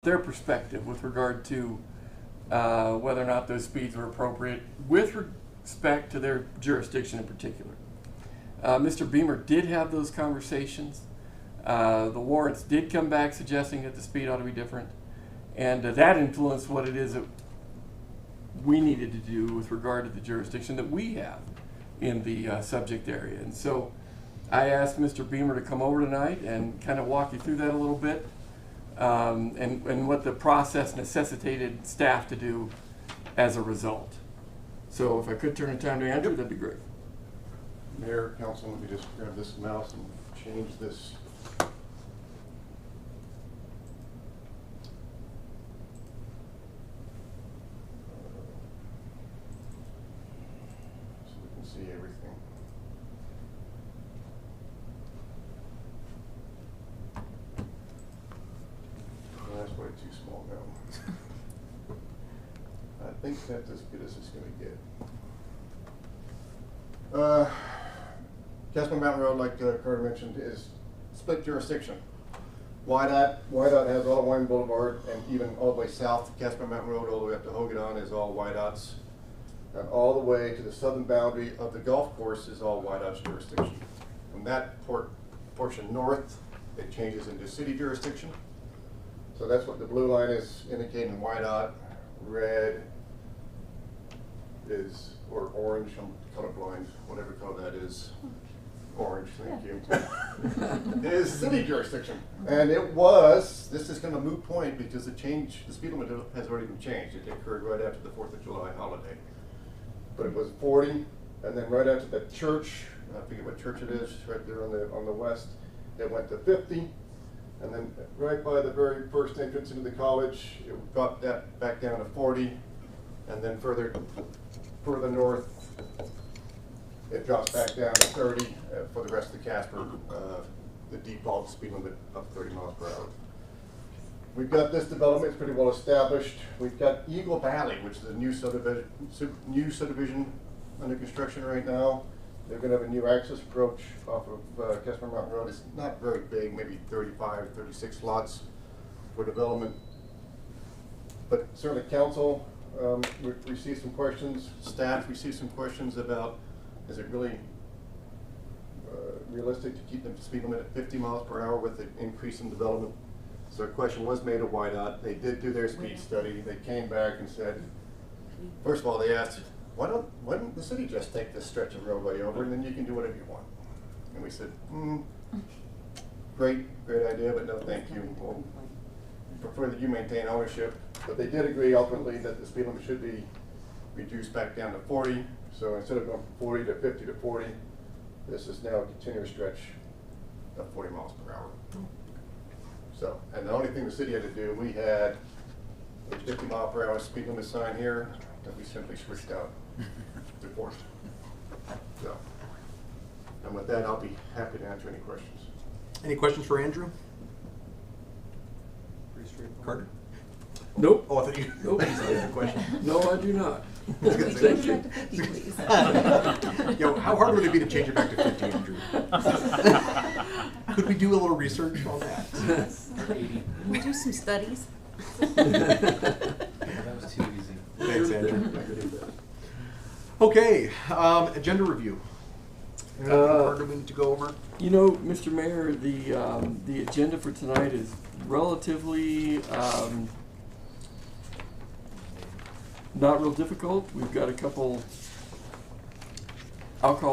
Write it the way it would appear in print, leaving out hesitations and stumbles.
their perspective with regard to whether or not those speeds were appropriate with respect to their jurisdiction in particular. Mr. Beamer did have those conversations. The warrants did come back suggesting that the speed ought to be different, and that influenced what it is that we needed to do with regard to the jurisdiction that we have in the subject area. And so I asked Mr. Beamer to come over tonight and kind of walk you through that a little bit. And what the process necessitated staff to do as a result. So if I could turn the time to Andrew, that'd be great. Mayor, council, let me just grab this mouse and change this. So we can see everything. That's way too small now. I think that's as good as it's going to get. Casper Mountain Road, like Carter mentioned, is split jurisdiction. YDOT has all Wine Boulevard, and even all the way south to Casper Mountain Road, all the way up to Hogadon is all YDOT's. And all the way to the southern boundary of the golf course is all YDOT's jurisdiction. From that portion north, it changes into city jurisdiction. So that's what the blue line is indicating, YDOT. Red is, or orange, I'm colorblind, whatever color that is. Orange, thank you. Is city jurisdiction. And it was, this is kind of a moot point because the speed limit has already been changed. It occurred right after the 4th of July holiday. But it was 40, and then right after the church, I forget what church it is, right there on the west, it went to 50. And then right by the very first entrance into the college, it got that back down to 40. And then further north, it drops back down to 30 for the rest of the Casper, the default speed limit of 30 miles per hour. We've got this development, it's pretty well established. We've got Eagle Valley, which is a new subdivision under construction right now. They're going to have a new access approach off of Casper Mountain Road. It's not very big, maybe 35, 36 lots for development. But certainly council received some questions, staff received some questions about, is it really realistic to keep the speed limit at 50 miles per hour with the increase in development? So a question was made of YDOT. They did do their speed study. They came back and said, first of all, they asked, why don't the city just take this stretch of roadway over and then you can do whatever you want? And we said, great idea, but no thank you. We'll prefer that you maintain ownership. But they did agree ultimately that the speed limit should be reduced back down to 40. So instead of going from 40 to 50 to 40, this is now a continuous stretch of 40 miles per hour. So, and the only thing the city had to do, we had a 50 mile per hour speed limit sign here that we simply switched out to 40. So, and with that, I'll be happy to answer any questions. Any questions for Andrew? Carter? Nope. Oh, I thought you Nope. had a question. No, I do not. I was gonna Thank say. you. Yo, how hard would it be to change it back to 50, Andrew? Could we do a little research on that? Can we do some studies? That was too easy. Thanks, Andrew. Okay, agenda review. Anything further we need to go over? You know, Mr. Mayor, the agenda for tonight is relatively not real difficult. We've got a couple, I'll call